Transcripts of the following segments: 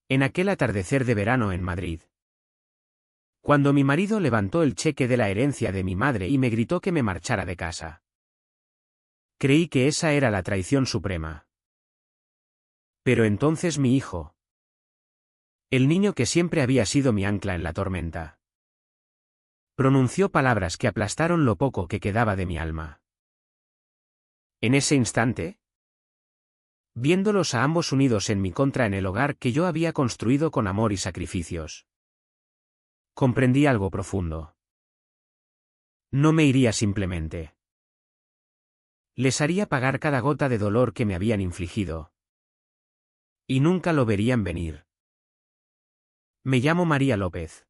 En aquel atardecer de verano en Madrid. Cuando mi marido levantó el cheque de la herencia de mi madre y me gritó que me marchara de casa. Creí que esa era la traición suprema. Pero entonces mi hijo. El niño que siempre había sido mi ancla en la tormenta. Pronunció palabras que aplastaron lo poco que quedaba de mi alma. En ese instante, viéndolos a ambos unidos en mi contra en el hogar que yo había construido con amor y sacrificios, comprendí algo profundo. No me iría simplemente. Les haría pagar cada gota de dolor que me habían infligido. Y nunca lo verían venir. Me llamo María López.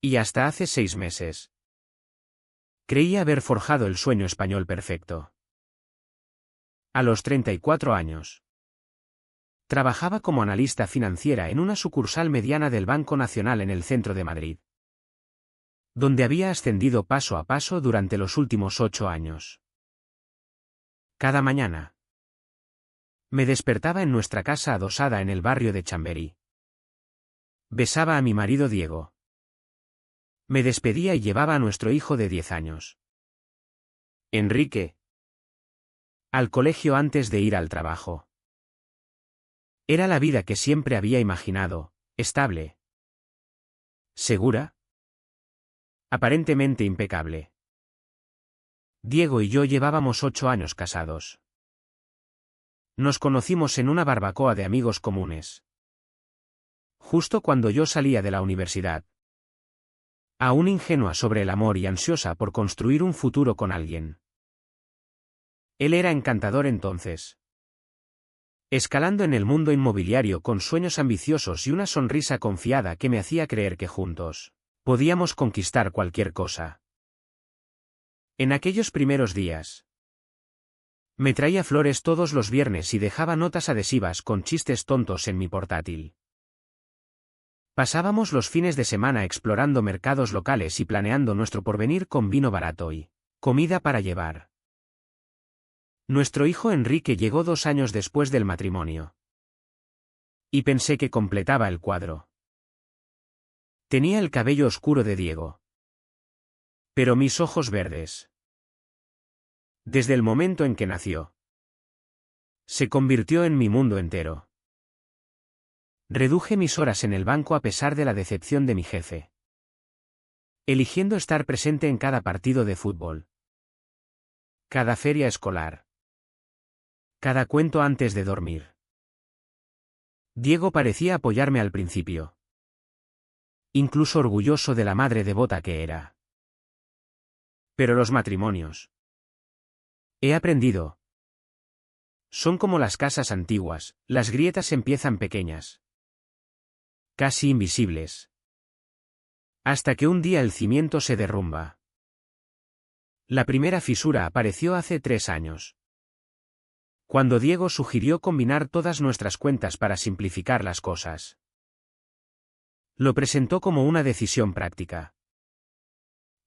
Y hasta hace 6 meses. Creía haber forjado el sueño español perfecto. A los 34 años. Trabajaba como analista financiera en una sucursal mediana del Banco Nacional en el centro de Madrid, donde había ascendido paso a paso durante los últimos 8 años. Cada mañana me despertaba en nuestra casa adosada en el barrio de Chamberí. Besaba a mi marido Diego. Me despedía y llevaba a nuestro hijo de 10 años, Enrique, al colegio antes de ir al trabajo. Era la vida que siempre había imaginado, estable, segura, aparentemente impecable. Diego y yo llevábamos 8 años casados. Nos conocimos en una barbacoa de amigos comunes, justo cuando yo salía de la universidad. Aún ingenua sobre el amor y ansiosa por construir un futuro con alguien. Él era encantador entonces, escalando en el mundo inmobiliario con sueños ambiciosos y una sonrisa confiada que me hacía creer que juntos podíamos conquistar cualquier cosa. En aquellos primeros días, me traía flores todos los viernes y dejaba notas adhesivas con chistes tontos en mi portátil. Pasábamos los fines de semana explorando mercados locales y planeando nuestro porvenir con vino barato y comida para llevar. Nuestro hijo Enrique llegó 2 años después del matrimonio. Y pensé que completaba el cuadro. Tenía el cabello oscuro de Diego, pero mis ojos verdes. Desde el momento en que nació, se convirtió en mi mundo entero. Reduje mis horas en el banco a pesar de la decepción de mi jefe, eligiendo estar presente en cada partido de fútbol, cada feria escolar, cada cuento antes de dormir. Diego parecía apoyarme al principio, incluso orgulloso de la madre devota que era. Pero los matrimonios, he aprendido, son como las casas antiguas, las grietas empiezan pequeñas, casi invisibles, hasta que un día el cimiento se derrumba. La primera fisura apareció hace 3 años, cuando Diego sugirió combinar todas nuestras cuentas para simplificar las cosas. Lo presentó como una decisión práctica,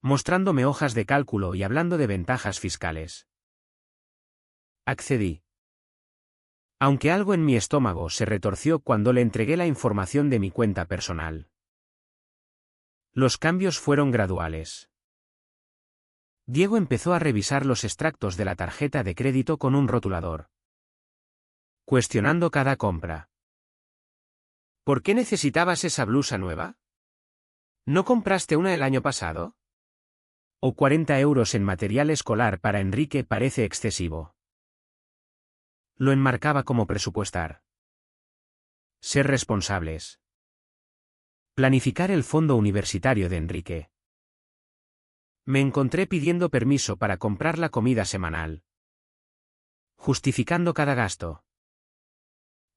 mostrándome hojas de cálculo y hablando de ventajas fiscales. Accedí. Aunque algo en mi estómago se retorció cuando le entregué la información de mi cuenta personal. Los cambios fueron graduales. Diego empezó a revisar los extractos de la tarjeta de crédito con un rotulador, cuestionando cada compra. ¿Por qué necesitabas esa blusa nueva? ¿No compraste una el año pasado? ¿O 40 euros en material escolar para Enrique parece excesivo? Lo enmarcaba como presupuestar. Ser responsables. Planificar el fondo universitario de Enrique. Me encontré pidiendo permiso para comprar la comida semanal, justificando cada gasto,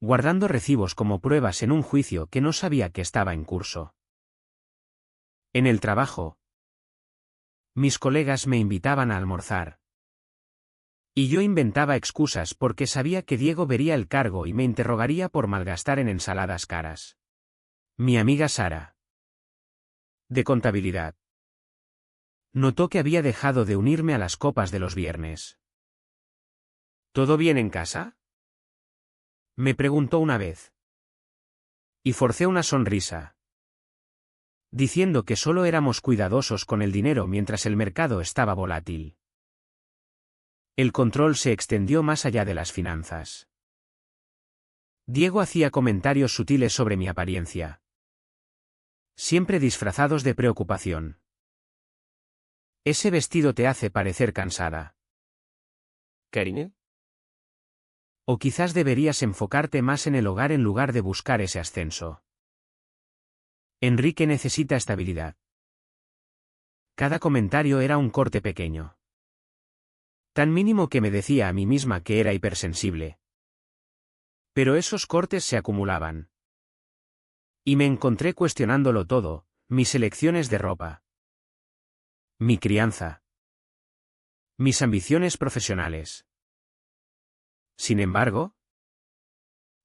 guardando recibos como pruebas en un juicio que no sabía que estaba en curso. En el trabajo, mis colegas me invitaban a almorzar. Y yo inventaba excusas porque sabía que Diego vería el cargo y me interrogaría por malgastar en ensaladas caras. Mi amiga Sara, de contabilidad, notó que había dejado de unirme a las copas de los viernes. ¿Todo bien en casa?, me preguntó una vez. Y forcé una sonrisa, diciendo que solo éramos cuidadosos con el dinero mientras el mercado estaba volátil. El control se extendió más allá de las finanzas. Diego hacía comentarios sutiles sobre mi apariencia, siempre disfrazados de preocupación. Ese vestido te hace parecer cansada. Karine, O quizás deberías enfocarte más en el hogar en lugar de buscar ese ascenso. Enrique necesita estabilidad. Cada comentario era un corte pequeño, tan mínimo que me decía a mí misma que era hipersensible. Pero esos cortes se acumulaban. Y me encontré cuestionándolo todo, mis elecciones de ropa, mi crianza, mis ambiciones profesionales. Sin embargo,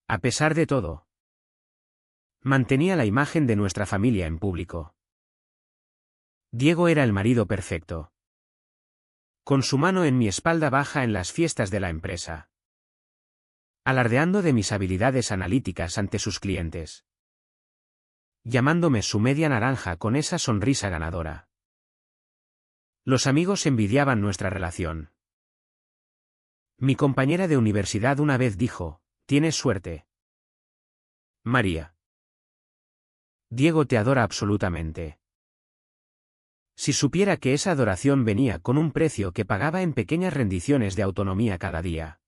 a pesar de todo, mantenía la imagen de nuestra familia en público. Diego era el marido perfecto, con su mano en mi espalda baja en las fiestas de la empresa, alardeando de mis habilidades analíticas ante sus clientes, llamándome su media naranja con esa sonrisa ganadora. Los amigos envidiaban nuestra relación. Mi compañera de universidad una vez dijo: «Tienes suerte, María. Diego te adora absolutamente». Si supiera que esa adoración venía con un precio que pagaba en pequeñas rendiciones de autonomía cada día.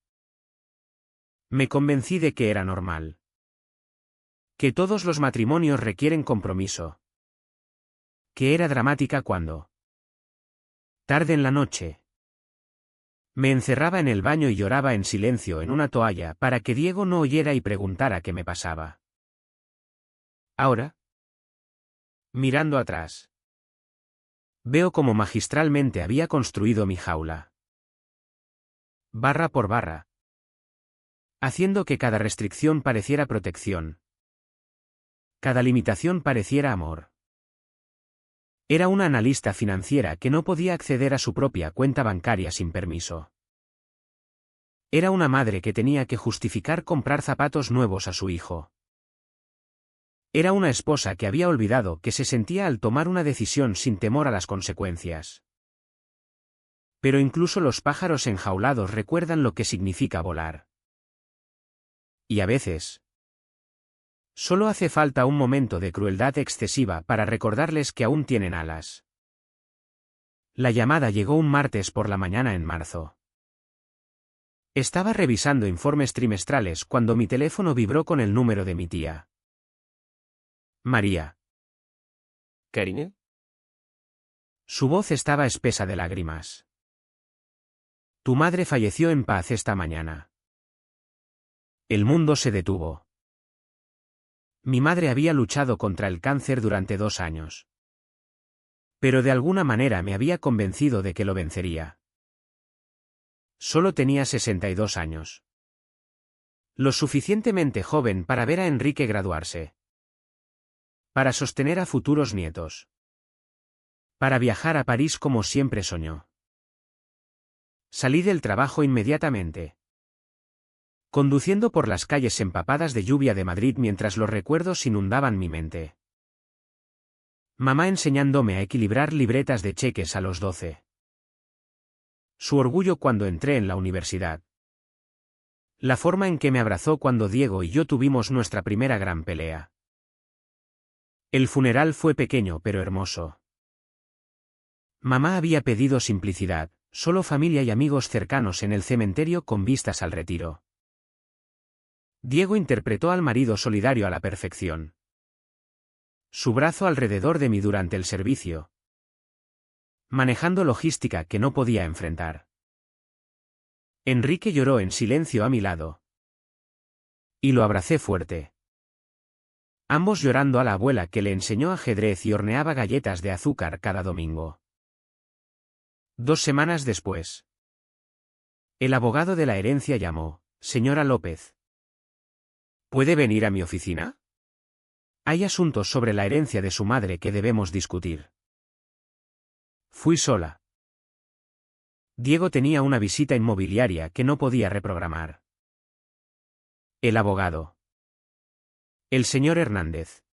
Me convencí de que era normal. Que todos los matrimonios requieren compromiso. Que era dramática cuando, tarde en la noche, me encerraba en el baño y lloraba en silencio en una toalla para que Diego no oyera y preguntara qué me pasaba. Ahora, mirando atrás, veo cómo magistralmente había construido mi jaula, barra por barra, haciendo que cada restricción pareciera protección, cada limitación pareciera amor. Era una analista financiera que no podía acceder a su propia cuenta bancaria sin permiso. Era una madre que tenía que justificar comprar zapatos nuevos a su hijo. Era una esposa que había olvidado que se sentía al tomar una decisión sin temor a las consecuencias. Pero incluso los pájaros enjaulados recuerdan lo que significa volar. Y a veces, solo hace falta un momento de crueldad excesiva para recordarles que aún tienen alas. La llamada llegó un martes por la mañana en marzo. Estaba revisando informes trimestrales cuando mi teléfono vibró con el número de mi tía. María. Karine, Su voz estaba espesa de lágrimas. Tu madre falleció en paz esta mañana. El mundo se detuvo. Mi madre había luchado contra el cáncer durante 2 años. Pero de alguna manera me había convencido de que lo vencería. Solo tenía 62 años. Lo suficientemente joven para ver a Enrique graduarse. Para sostener a futuros nietos. Para viajar a París como siempre soñó. Salí del trabajo inmediatamente, conduciendo por las calles empapadas de lluvia de Madrid mientras los recuerdos inundaban mi mente. Mamá enseñándome a equilibrar libretas de cheques a los 12. Su orgullo cuando entré en la universidad. La forma en que me abrazó cuando Diego y yo tuvimos nuestra primera gran pelea. El funeral fue pequeño pero hermoso. Mamá había pedido simplicidad, solo familia y amigos cercanos en el cementerio con vistas al retiro. Diego interpretó al marido solidario a la perfección. Su brazo alrededor de mí durante el servicio, manejando logística que no podía enfrentar. Enrique lloró en silencio a mi lado. Y lo abracé fuerte. Ambos llorando a la abuela que le enseñó ajedrez y horneaba galletas de azúcar cada domingo. 2 semanas después. El abogado de la herencia llamó: «Señora López, ¿puede venir a mi oficina? Hay asuntos sobre la herencia de su madre que debemos discutir». Fui sola. Diego tenía una visita inmobiliaria que no podía reprogramar. El abogado. El señor Hernández.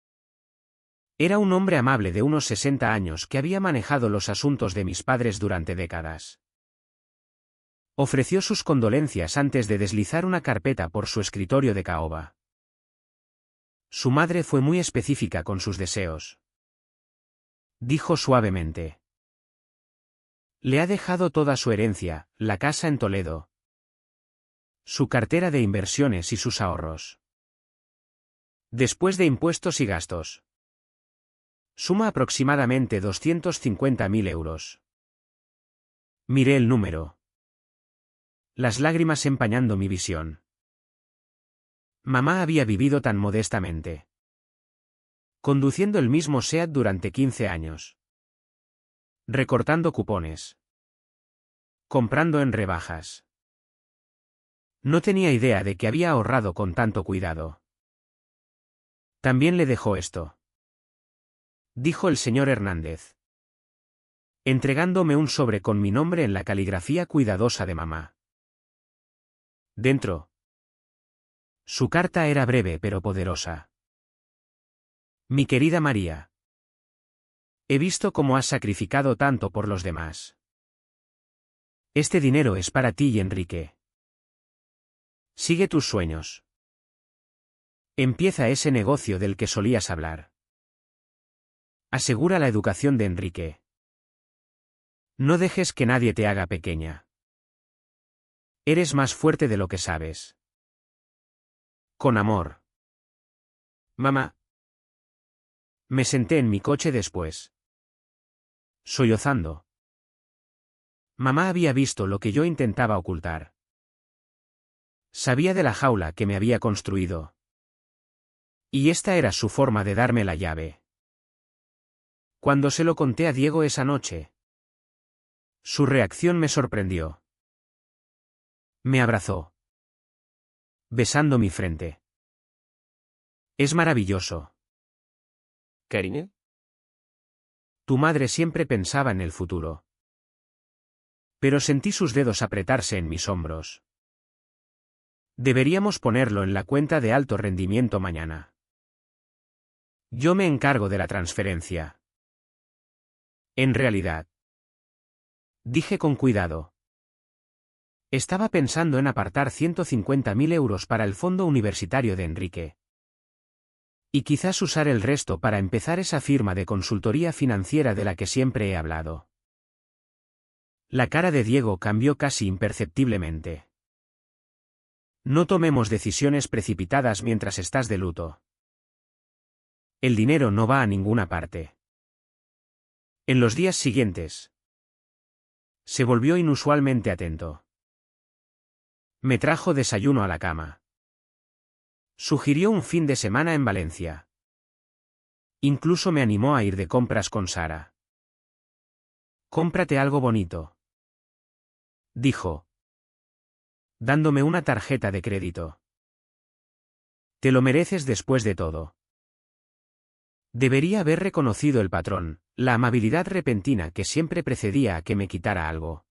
Era un hombre amable de unos 60 años que había manejado los asuntos de mis padres durante décadas. Ofreció sus condolencias antes de deslizar una carpeta por su escritorio de caoba. Su madre fue muy específica con sus deseos. Dijo suavemente. Le ha dejado toda su herencia, la casa en Toledo, su cartera de inversiones y sus ahorros. Después de impuestos y gastos. Suma aproximadamente 250.000 euros. Miré el número. Las lágrimas empañando mi visión. Mamá había vivido tan modestamente. Conduciendo el mismo SEAT durante 15 años. Recortando cupones. Comprando en rebajas. No tenía idea de que había ahorrado con tanto cuidado. También le dejó esto. Dijo el señor Hernández. Entregándome un sobre con mi nombre en la caligrafía cuidadosa de mamá. Dentro. Su carta era breve pero poderosa. Mi querida María. He visto cómo has sacrificado tanto por los demás. Este dinero es para ti y Enrique. Sigue tus sueños. Empieza ese negocio del que solías hablar. Asegura la educación de Enrique. No dejes que nadie te haga pequeña. Eres más fuerte de lo que sabes. Con amor. Mamá. Me senté en mi coche después. Sollozando. Mamá había visto lo que yo intentaba ocultar. Sabía de la jaula que me había construido. Y esta era su forma de darme la llave. Cuando se lo conté a Diego esa noche, su reacción me sorprendió. Me abrazó, besando mi frente. Es maravilloso. Karine, Tu madre siempre pensaba en el futuro. Pero sentí sus dedos apretarse en mis hombros. Deberíamos ponerlo en la cuenta de alto rendimiento mañana. Yo me encargo de la transferencia. En realidad. Dije con cuidado. Estaba pensando en apartar 150.000 euros para el fondo universitario de Enrique. Y quizás usar el resto para empezar esa firma de consultoría financiera de la que siempre he hablado. La cara de Diego cambió casi imperceptiblemente. No tomemos decisiones precipitadas mientras estás de luto. El dinero no va a ninguna parte. En los días siguientes, se volvió inusualmente atento. Me trajo desayuno a la cama. Sugirió un fin de semana en Valencia. Incluso me animó a ir de compras con Sara. Cómprate algo bonito, dijo, dándome una tarjeta de crédito. Te lo mereces después de todo. Debería haber reconocido el patrón, la amabilidad repentina que siempre precedía a que me quitara algo.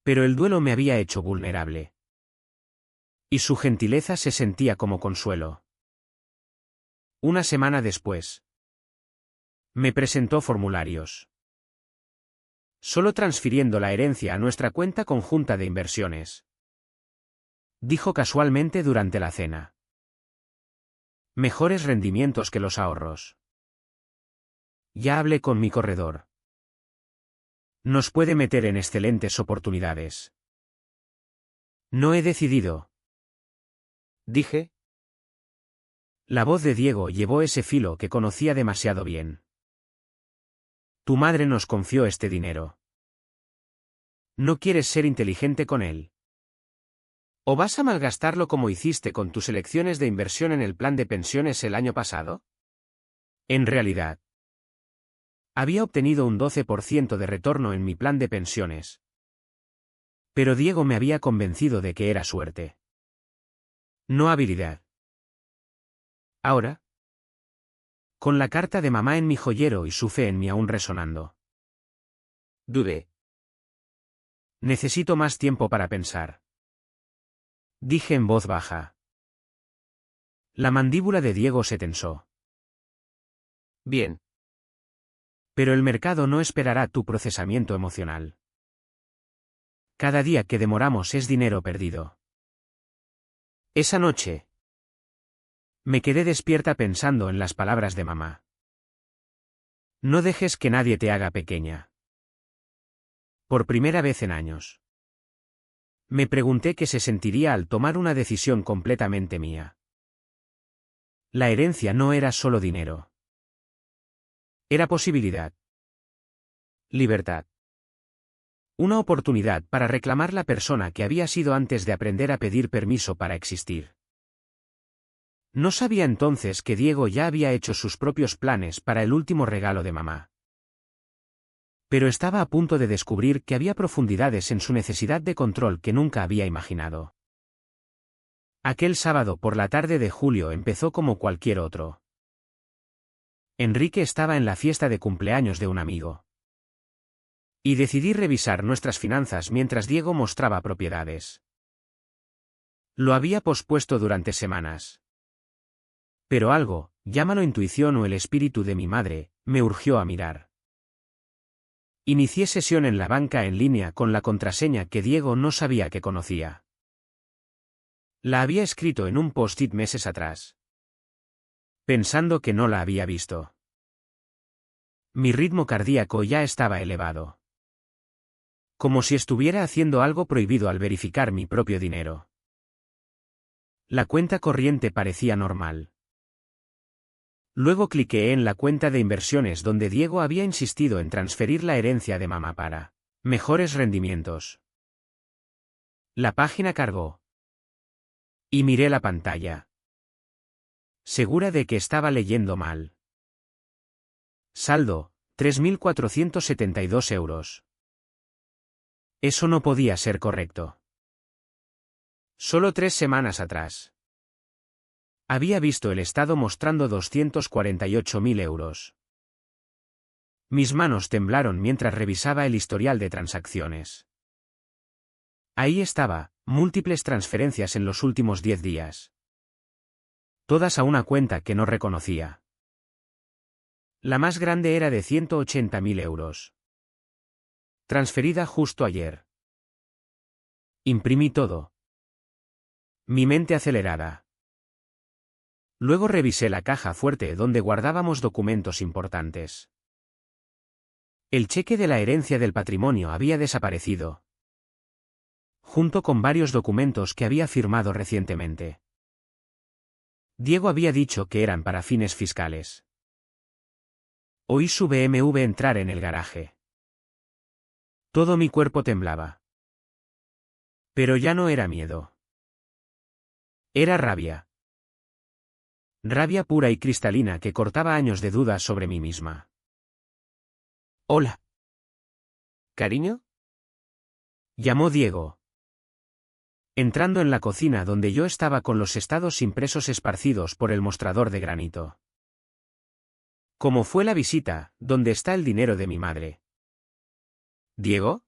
Pero el duelo me había hecho vulnerable. Y su gentileza se sentía como consuelo. Una semana después, me presentó formularios. Solo transfiriendo la herencia a nuestra cuenta conjunta de inversiones. Dijo casualmente durante la cena. Mejores rendimientos que los ahorros. Ya hablé con mi corredor. Nos puede meter en excelentes oportunidades. No he decidido. Dije. La voz de Diego llevó ese filo que conocía demasiado bien. Tu madre nos confió este dinero. ¿No quieres ser inteligente con él? ¿O vas a malgastarlo como hiciste con tus elecciones de inversión en el plan de pensiones el año pasado? En realidad, había obtenido un 12% de retorno en mi plan de pensiones. Pero Diego me había convencido de que era suerte. No habilidad. Ahora, con la carta de mamá en mi joyero y su fe en mí aún resonando, dudé. Necesito más tiempo para pensar. Dije en voz baja. La mandíbula de Diego se tensó. Bien. Pero el mercado no esperará tu procesamiento emocional. Cada día que demoramos es dinero perdido. Esa noche, me quedé despierta pensando en las palabras de mamá. No dejes que nadie te haga pequeña. Por primera vez en años. Me pregunté qué se sentiría al tomar una decisión completamente mía. La herencia no era solo dinero. Era posibilidad. Libertad. Una oportunidad para reclamar la persona que había sido antes de aprender a pedir permiso para existir. No sabía entonces que Diego ya había hecho sus propios planes para el último regalo de mamá. Pero estaba a punto de descubrir que había profundidades en su necesidad de control que nunca había imaginado. Aquel sábado por la tarde de julio empezó como cualquier otro. Enrique estaba en la fiesta de cumpleaños de un amigo. Y decidí revisar nuestras finanzas mientras Diego mostraba propiedades. Lo había pospuesto durante semanas. Pero algo, llámalo intuición o el espíritu de mi madre, me urgió a mirar. Inicié sesión en la banca en línea con la contraseña que Diego no sabía que conocía. La había escrito en un post-it meses atrás. Pensando que no la había visto. Mi ritmo cardíaco ya estaba elevado. Como si estuviera haciendo algo prohibido al verificar mi propio dinero. La cuenta corriente parecía normal. Luego cliqué en la cuenta de inversiones donde Diego había insistido en transferir la herencia de mamá para mejores rendimientos. La página cargó. Y miré la pantalla. Segura de que estaba leyendo mal. Saldo, 3.472 euros. Eso no podía ser correcto. Solo 3 semanas atrás. Había visto el estado mostrando 248.000 euros. Mis manos temblaron mientras revisaba el historial de transacciones. Ahí estaba, múltiples transferencias en los últimos 10 días. Todas a una cuenta que no reconocía. La más grande era de 180.000 euros. Transferida justo ayer. Imprimí todo. Mi mente acelerada. Luego revisé la caja fuerte donde guardábamos documentos importantes. El cheque de la herencia del patrimonio había desaparecido. Junto con varios documentos que había firmado recientemente. Diego había dicho que eran para fines fiscales. Oí su BMW entrar en el garaje. Todo mi cuerpo temblaba. Pero ya no era miedo. Era rabia. Rabia pura y cristalina que cortaba años de dudas sobre mí misma. Hola. ¿Cariño? Llamó Diego. Entrando en la cocina donde yo estaba con los estados impresos esparcidos por el mostrador de granito. ¿Cómo fue la visita? ¿Dónde está el dinero de mi madre? ¿Diego?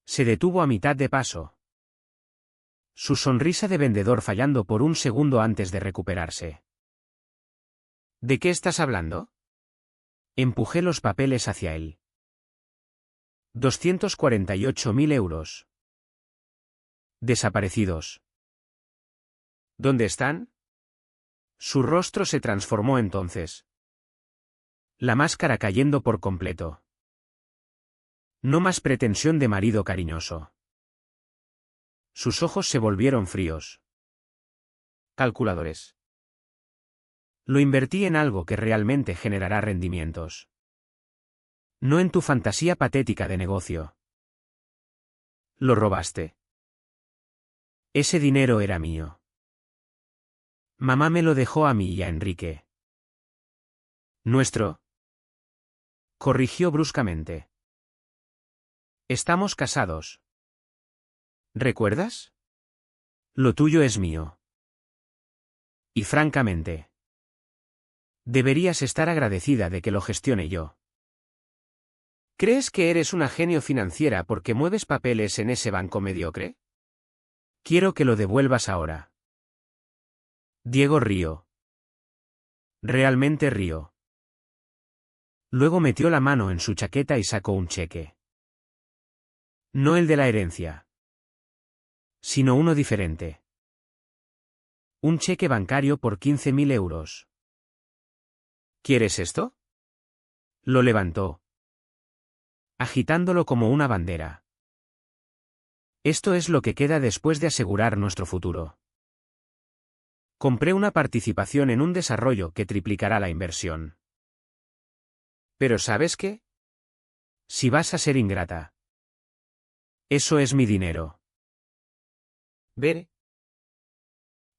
Se detuvo a mitad de paso. Su sonrisa de vendedor fallando por un segundo antes de recuperarse. ¿De qué estás hablando? Empujé los papeles hacia él. 248.000 euros. Desaparecidos. ¿Dónde están? Su rostro se transformó entonces. La máscara cayendo por completo. No más pretensión de marido cariñoso. Sus ojos se volvieron fríos. Calculadores. Lo invertí en algo que realmente generará rendimientos. No en tu fantasía patética de negocio. Lo robaste. Ese dinero era mío. Mamá me lo dejó a mí y a Enrique. Nuestro. Corrigió bruscamente. Estamos casados. ¿Recuerdas? Lo tuyo es mío. Y francamente. Deberías estar agradecida de que lo gestione yo. ¿Crees que eres una genio financiera porque mueves papeles en ese banco mediocre? Quiero que lo devuelvas ahora. Diego rió. Realmente rió. Luego metió la mano en su chaqueta y sacó un cheque. No el de la herencia, sino uno diferente. Un cheque bancario por 15.000 euros. ¿Quieres esto? Lo levantó, agitándolo como una bandera. Esto es lo que queda después de asegurar nuestro futuro. Compré una participación en un desarrollo que triplicará la inversión. ¿Pero sabes qué? Si vas a ser ingrata. Eso es mi dinero. Veré.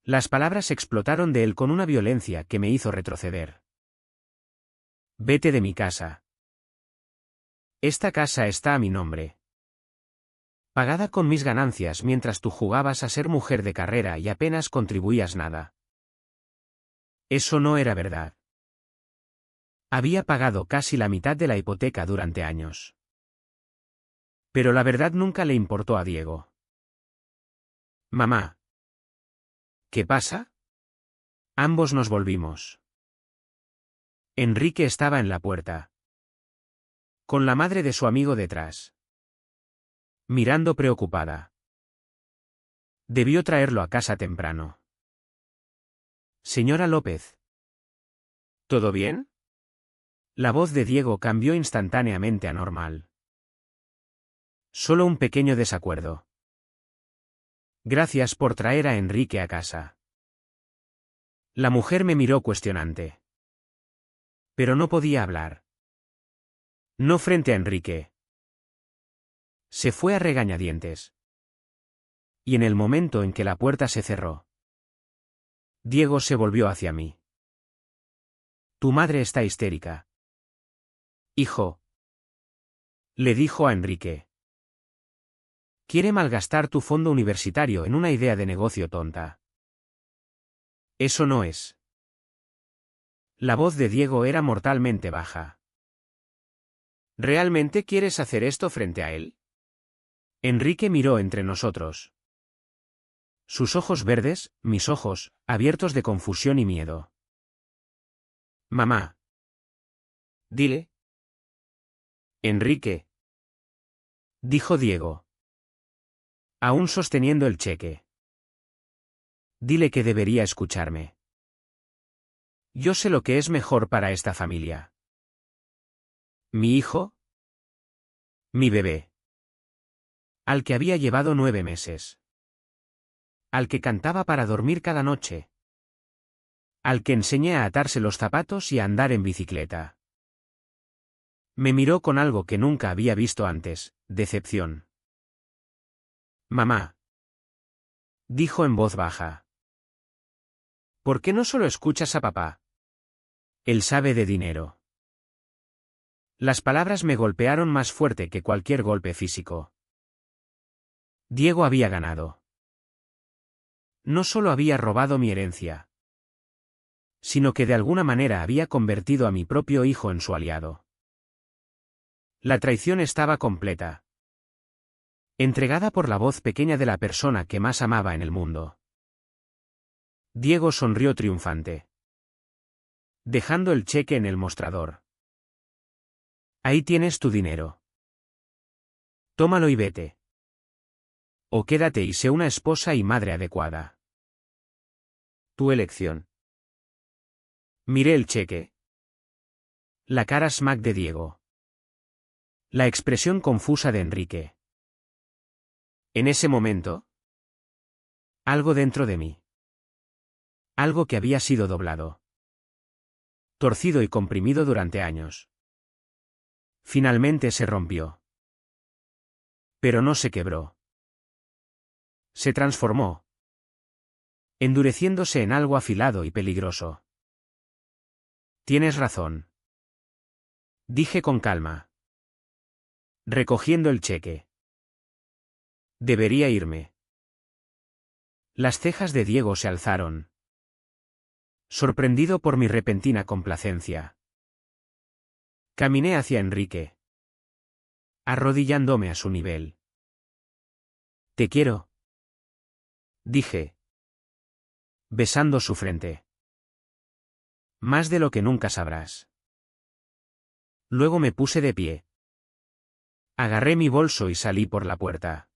Las palabras explotaron de él con una violencia que me hizo retroceder. Vete de mi casa. Esta casa está a mi nombre. Pagada con mis ganancias mientras tú jugabas a ser mujer de carrera y apenas contribuías nada. Eso no era verdad. Había pagado casi la mitad de la hipoteca durante años. Pero la verdad nunca le importó a Diego. Mamá. ¿Qué pasa? Ambos nos volvimos. Enrique estaba en la puerta, con la madre de su amigo detrás, mirando preocupada. Debió traerlo a casa temprano. Señora López. ¿Todo bien? La voz de Diego cambió instantáneamente a normal. Solo un pequeño desacuerdo. Gracias por traer a Enrique a casa. La mujer me miró cuestionante. Pero no podía hablar. No frente a Enrique. Se fue a regañadientes. Y en el momento en que la puerta se cerró, Diego se volvió hacia mí. Tu madre está histérica. Hijo. Le dijo a Enrique. Quiere malgastar tu fondo universitario en una idea de negocio tonta. Eso no es. La voz de Diego era mortalmente baja. ¿Realmente quieres hacer esto frente a él? Enrique miró entre nosotros. Sus ojos verdes, mis ojos, abiertos de confusión y miedo. Mamá. Dile. Enrique. Dijo Diego. Aún sosteniendo el cheque. Dile que debería escucharme. Yo sé lo que es mejor para esta familia. ¿Mi hijo? Mi bebé. Al que había llevado 9 meses. Al que cantaba para dormir cada noche. Al que enseñé a atarse los zapatos y a andar en bicicleta. Me miró con algo que nunca había visto antes, decepción. Mamá. Dijo en voz baja. ¿Por qué no solo escuchas a papá? Él sabe de dinero. Las palabras me golpearon más fuerte que cualquier golpe físico. Diego había ganado. No solo había robado mi herencia, sino que de alguna manera había convertido a mi propio hijo en su aliado. La traición estaba completa. Entregada por la voz pequeña de la persona que más amaba en el mundo. Diego sonrió triunfante, dejando el cheque en el mostrador. Ahí tienes tu dinero. Tómalo y vete. O quédate y sé una esposa y madre adecuada. Tu elección. Miré el cheque. La cara smack de Diego. La expresión confusa de Enrique. En ese momento, algo dentro de mí. Algo que había sido doblado. Torcido y comprimido durante años. Finalmente se rompió. Pero no se quebró. Se transformó, endureciéndose en algo afilado y peligroso. Tienes razón. Dije con calma, recogiendo el cheque. Debería irme. Las cejas de Diego se alzaron, sorprendido por mi repentina complacencia. Caminé hacia Enrique, arrodillándome a su nivel. Te quiero. Dije. besando su frente. Más de lo que nunca sabrás. Luego me puse de pie. Agarré mi bolso y salí por la puerta.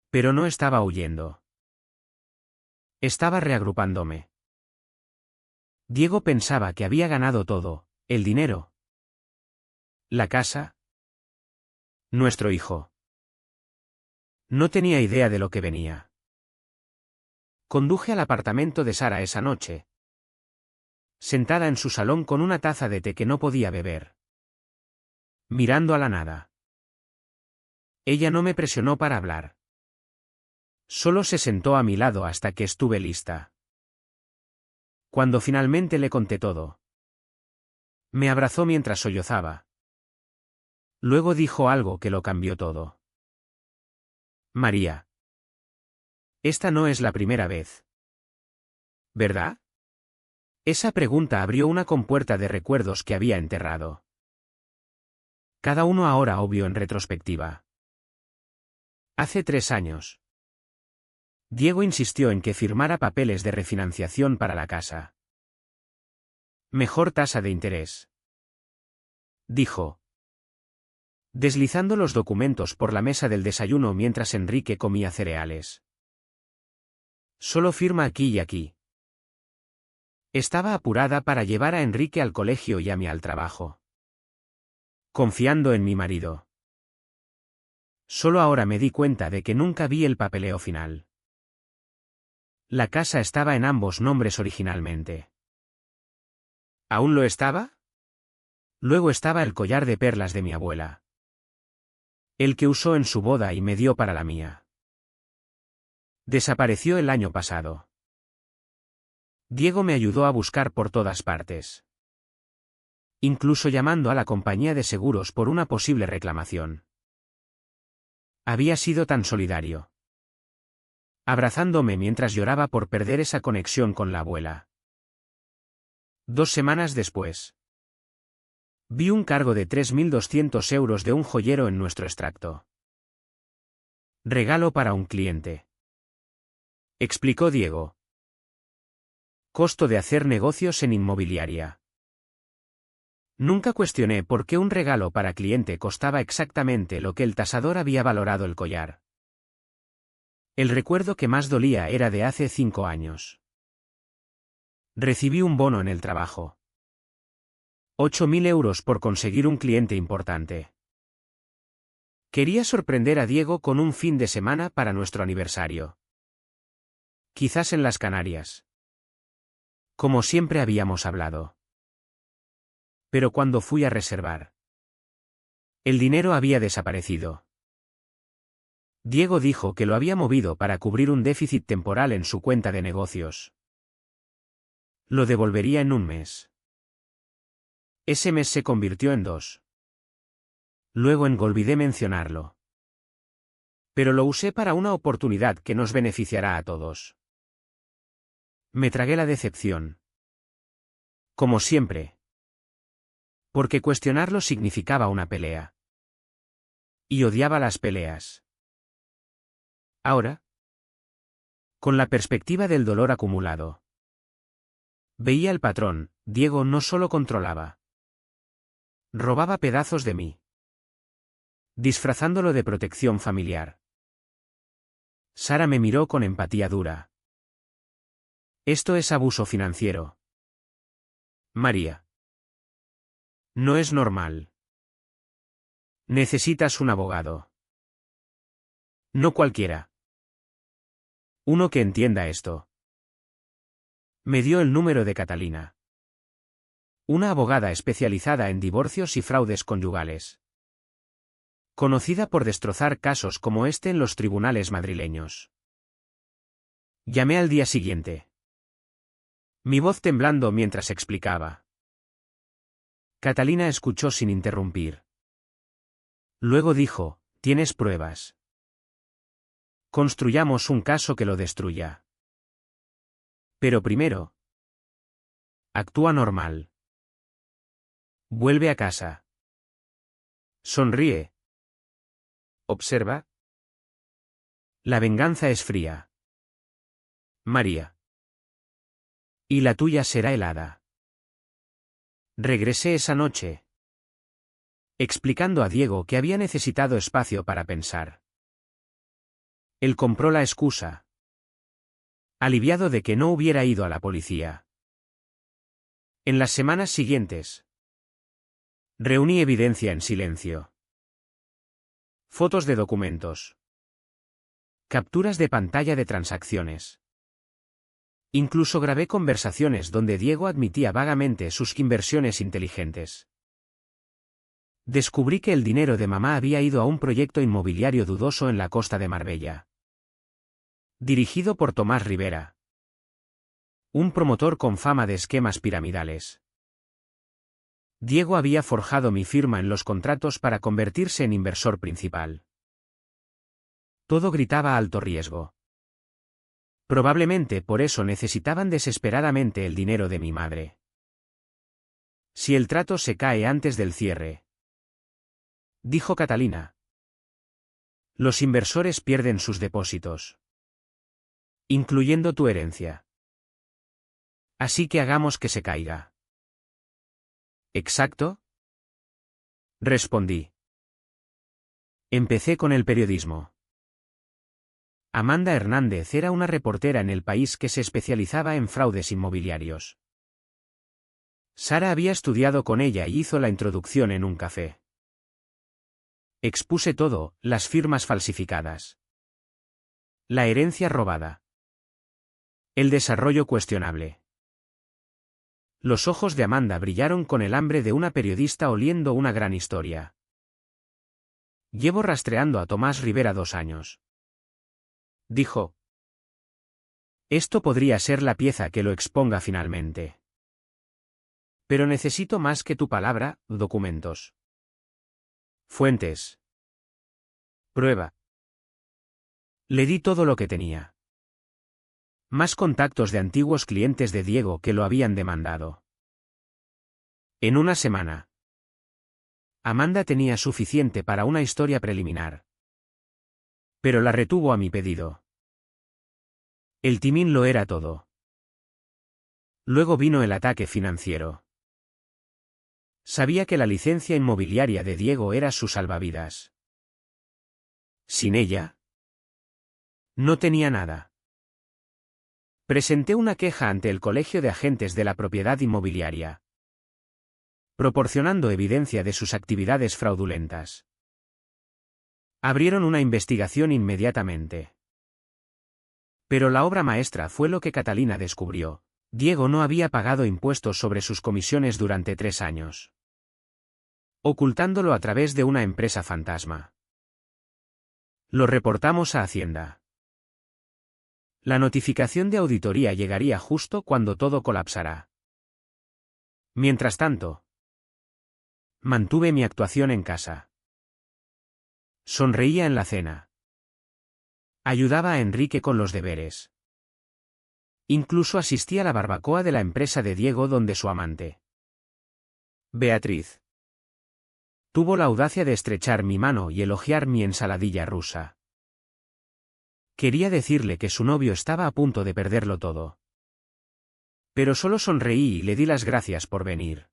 Pero no estaba huyendo. Estaba reagrupándome. Diego pensaba que había ganado todo, el dinero, la casa, nuestro hijo. No tenía idea de lo que venía. Conduje al apartamento de Sara esa noche, sentada en su salón con una taza de té que no podía beber, mirando a la nada. Ella no me presionó para hablar. Solo se sentó a mi lado hasta que estuve lista. Cuando finalmente le conté todo, me abrazó mientras sollozaba. Luego dijo algo que lo cambió todo. María. Esta no es la primera vez. ¿Verdad? Esa pregunta abrió una compuerta de recuerdos que había enterrado. Cada uno ahora obvio en retrospectiva. Hace 3 años. Diego insistió en que firmara papeles de refinanciación para la casa. Mejor tasa de interés, dijo, deslizando los documentos por la mesa del desayuno mientras Enrique comía cereales. Solo firma aquí y aquí. Estaba apurada para llevar a Enrique al colegio y a mí al trabajo. Confiando en mi marido. Solo ahora me di cuenta de que nunca vi el papeleo final. La casa estaba en ambos nombres originalmente. ¿Aún lo estaba? Luego estaba el collar de perlas de mi abuela. El que usó en su boda y me dio para la mía. Desapareció el año pasado. Diego me ayudó a buscar por todas partes. Incluso llamando a la compañía de seguros por una posible reclamación. Había sido tan solidario. Abrazándome mientras lloraba por perder esa conexión con la abuela. 2 semanas después. Vi un cargo de 3.200 euros de un joyero en nuestro extracto. Regalo para un cliente. Explicó Diego. Costo de hacer negocios en inmobiliaria. Nunca cuestioné por qué un regalo para cliente costaba exactamente lo que el tasador había valorado el collar. El recuerdo que más dolía era de hace 5 años. Recibí un bono en el trabajo. 8.000 euros por conseguir un cliente importante. Quería sorprender a Diego con un fin de semana para nuestro aniversario. Quizás en las Canarias. Como siempre habíamos hablado. Pero cuando fui a reservar, el dinero había desaparecido. Diego dijo que lo había movido para cubrir un déficit temporal en su cuenta de negocios. Lo devolvería en un mes. Ese mes se convirtió en 2. Luego olvidé mencionarlo. Pero lo usé para una oportunidad que nos beneficiará a todos. Me tragué la decepción. Como siempre. Porque cuestionarlo significaba una pelea. Y odiaba las peleas. Ahora, con la perspectiva del dolor acumulado, veía el patrón. Diego no solo controlaba. Robaba pedazos de mí. Disfrazándolo de protección familiar. Sara me miró con empatía dura. Esto es abuso financiero. María. No es normal. Necesitas un abogado. No cualquiera. Uno que entienda esto. Me dio el número de Catalina. Una abogada especializada en divorcios y fraudes conyugales. Conocida por destrozar casos como este en los tribunales madrileños. Llamé al día siguiente. Mi voz temblando mientras explicaba. Catalina escuchó sin interrumpir. Luego dijo, ¿tienes pruebas? Construyamos un caso que lo destruya. Pero primero. Actúa normal. Vuelve a casa. Sonríe. Observa. La venganza es fría. María. Y la tuya será helada. Regresé esa noche, explicando a Diego que había necesitado espacio para pensar. Él compró la excusa, aliviado de que no hubiera ido a la policía. En las semanas siguientes, reuní evidencia en silencio. Fotos de documentos. Capturas de pantalla de transacciones. Incluso grabé conversaciones donde Diego admitía vagamente sus inversiones inteligentes. Descubrí que el dinero de mamá había ido a un proyecto inmobiliario dudoso en la costa de Marbella, dirigido por Tomás Rivera, un promotor con fama de esquemas piramidales. Diego había forjado mi firma en los contratos para convertirse en inversor principal. Todo gritaba alto riesgo. Probablemente por eso necesitaban desesperadamente el dinero de mi madre. Si el trato se cae antes del cierre, dijo Catalina, los inversores pierden sus depósitos, incluyendo tu herencia. Así que hagamos que se caiga. ¿Exacto?, respondí. Empecé con el periodismo. Amanda Hernández era una reportera en El País que se especializaba en fraudes inmobiliarios. Sara había estudiado con ella y hizo la introducción en un café. Expuse todo, las firmas falsificadas, la herencia robada, el desarrollo cuestionable. Los ojos de Amanda brillaron con el hambre de una periodista oliendo una gran historia. Llevo rastreando a Tomás Rivera 2 años, dijo. Esto podría ser la pieza que lo exponga finalmente. Pero necesito más que tu palabra, documentos. Fuentes. Prueba. Le di todo lo que tenía. Más contactos de antiguos clientes de Diego que lo habían demandado. En una semana, Amanda tenía suficiente para una historia preliminar. Pero la retuvo a mi pedido. El timín lo era todo. Luego vino el ataque financiero. Sabía que la licencia inmobiliaria de Diego era su salvavidas. Sin ella, no tenía nada. Presenté una queja ante el Colegio de Agentes de la Propiedad Inmobiliaria, proporcionando evidencia de sus actividades fraudulentas. Abrieron una investigación inmediatamente. Pero la obra maestra fue lo que Catalina descubrió. Diego no había pagado impuestos sobre sus comisiones durante 3 años, ocultándolo a través de una empresa fantasma. Lo reportamos a Hacienda. La notificación de auditoría llegaría justo cuando todo colapsará. Mientras tanto, mantuve mi actuación en casa. Sonreía en la cena. Ayudaba a Enrique con los deberes. Incluso asistí a la barbacoa de la empresa de Diego donde su amante, Beatriz, tuvo la audacia de estrechar mi mano y elogiar mi ensaladilla rusa. Quería decirle que su novio estaba a punto de perderlo todo. Pero solo sonreí y le di las gracias por venir.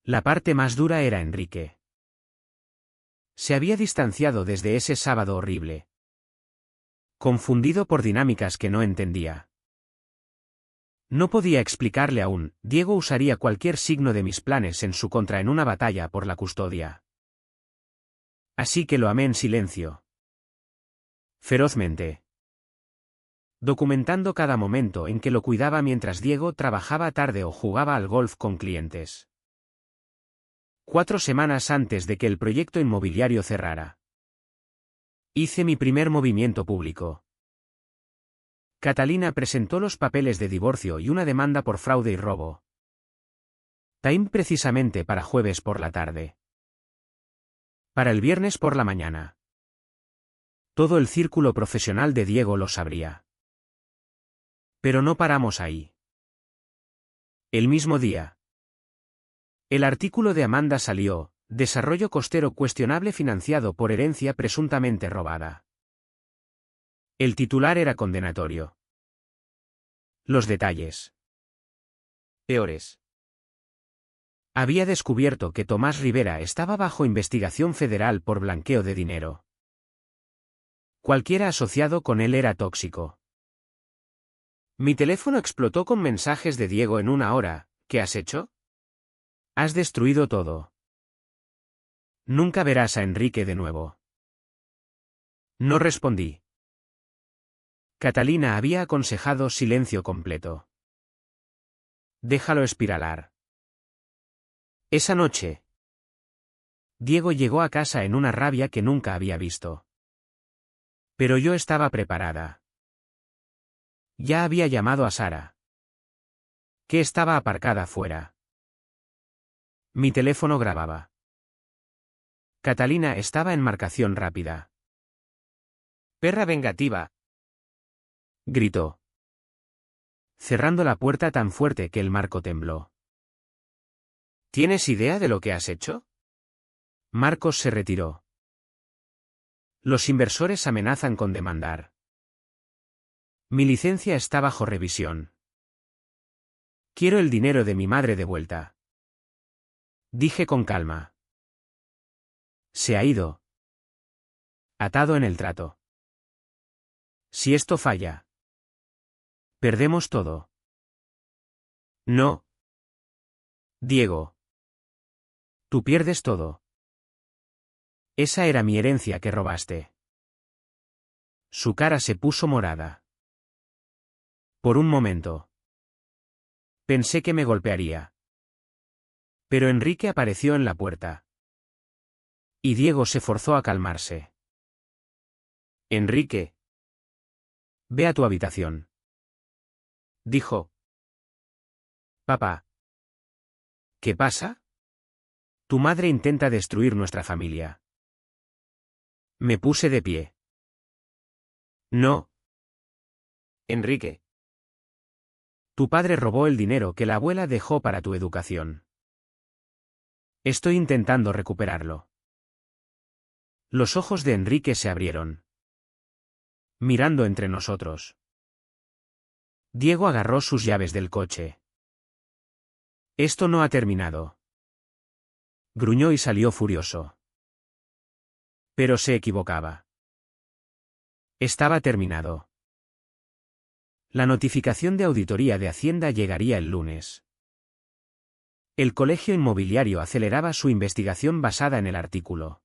La parte más dura era Enrique. Se había distanciado desde ese sábado horrible, confundido por dinámicas que no entendía. No podía explicarle aún. Diego usaría cualquier signo de mis planes en su contra en una batalla por la custodia. Así que lo amé en silencio, ferozmente, documentando cada momento en que lo cuidaba mientras Diego trabajaba tarde o jugaba al golf con clientes. 4 semanas antes de que el proyecto inmobiliario cerrara, hice mi primer movimiento público. Catalina presentó los papeles de divorcio y una demanda por fraude y robo. Time precisamente para jueves por la tarde. Para el viernes por la mañana. Todo el círculo profesional de Diego lo sabría. Pero no paramos ahí. El mismo día, el artículo de Amanda salió: desarrollo costero cuestionable financiado por herencia presuntamente robada. El titular era condenatorio. Los detalles. Peores. Había descubierto que Tomás Rivera estaba bajo investigación federal por blanqueo de dinero. Cualquiera asociado con él era tóxico. Mi teléfono explotó con mensajes de Diego en 1 hora. ¿Qué has hecho? Has destruido todo. Nunca verás a Enrique de nuevo. No respondí. Catalina había aconsejado silencio completo. Déjalo espiralar. Esa noche, Diego llegó a casa en una rabia que nunca había visto. Pero yo estaba preparada. Ya había llamado a Sara, que estaba aparcada fuera. Mi teléfono grababa. Catalina estaba en marcación rápida. «Perra vengativa», gritó, cerrando la puerta tan fuerte que el marco tembló. ¿Tienes idea de lo que has hecho? Marcos se retiró. Los inversores amenazan con demandar. Mi licencia está bajo revisión. Quiero el dinero de mi madre de vuelta. Dije con calma. Se ha ido. Atado en el trato. Si esto falla, perdemos todo. No. Diego. Tú pierdes todo. Esa era mi herencia que robaste. Su cara se puso morada. Por un momento, pensé que me golpearía. Pero Enrique apareció en la puerta. Y Diego se forzó a calmarse. Enrique. Ve a tu habitación. Dijo. Papá. ¿Qué pasa? Tu madre intenta destruir nuestra familia. Me puse de pie. No. Enrique. Tu padre robó el dinero que la abuela dejó para tu educación. Estoy intentando recuperarlo. Los ojos de Enrique se abrieron, mirando entre nosotros. Diego agarró sus llaves del coche. Esto no ha terminado. Gruñó y salió furioso. Pero se equivocaba. Estaba terminado. La notificación de auditoría de Hacienda llegaría el lunes. El colegio inmobiliario aceleraba su investigación basada en el artículo.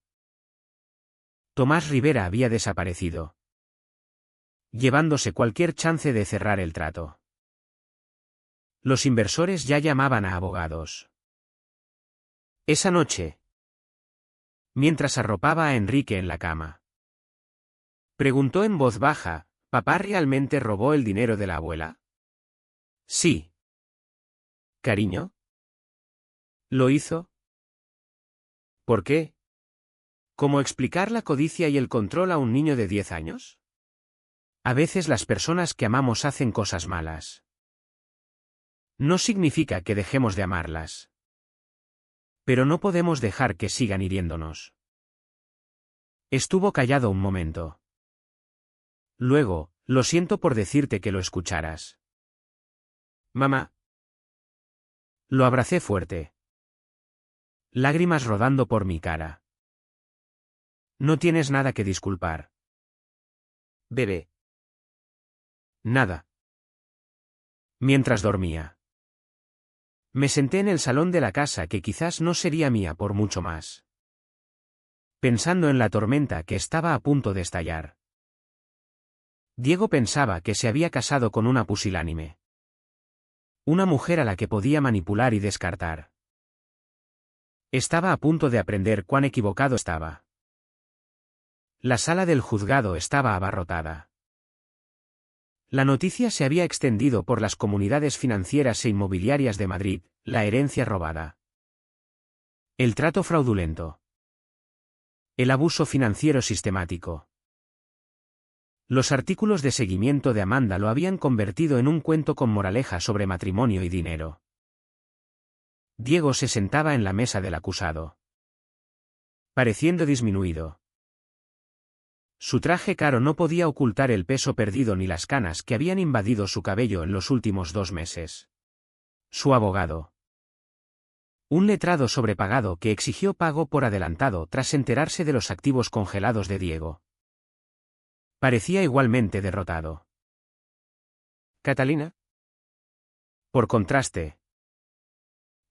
Tomás Rivera había desaparecido, llevándose cualquier chance de cerrar el trato. Los inversores ya llamaban a abogados. Esa noche, mientras arropaba a Enrique en la cama, preguntó en voz baja, ¿papá realmente robó el dinero de la abuela? Sí. ¿Cariño? ¿Lo hizo? ¿Por qué? ¿Cómo explicar la codicia y el control a un niño de 10 años? A veces las personas que amamos hacen cosas malas. No significa que dejemos de amarlas. Pero no podemos dejar que sigan hiriéndonos. Estuvo callado un momento. Luego, lo siento por decirte que lo escucharas. Mamá. Lo abracé fuerte. Lágrimas rodando por mi cara. No tienes nada que disculpar. Bebé. Nada. Mientras dormía, me senté en el salón de la casa que quizás no sería mía por mucho más, pensando en la tormenta que estaba a punto de estallar. Diego pensaba que se había casado con una pusilánime. Una mujer a la que podía manipular y descartar. Estaba a punto de aprender cuán equivocado estaba. La sala del juzgado estaba abarrotada. La noticia se había extendido por las comunidades financieras e inmobiliarias de Madrid, la herencia robada. El trato fraudulento. El abuso financiero sistemático. Los artículos de seguimiento de Amanda lo habían convertido en un cuento con moraleja sobre matrimonio y dinero. Diego se sentaba en la mesa del acusado, pareciendo disminuido. Su traje caro no podía ocultar el peso perdido ni las canas que habían invadido su cabello en los últimos 2 meses. Su abogado. Un letrado sobrepagado que exigió pago por adelantado tras enterarse de los activos congelados de Diego. Parecía igualmente derrotado. ¿Catalina? Por contraste,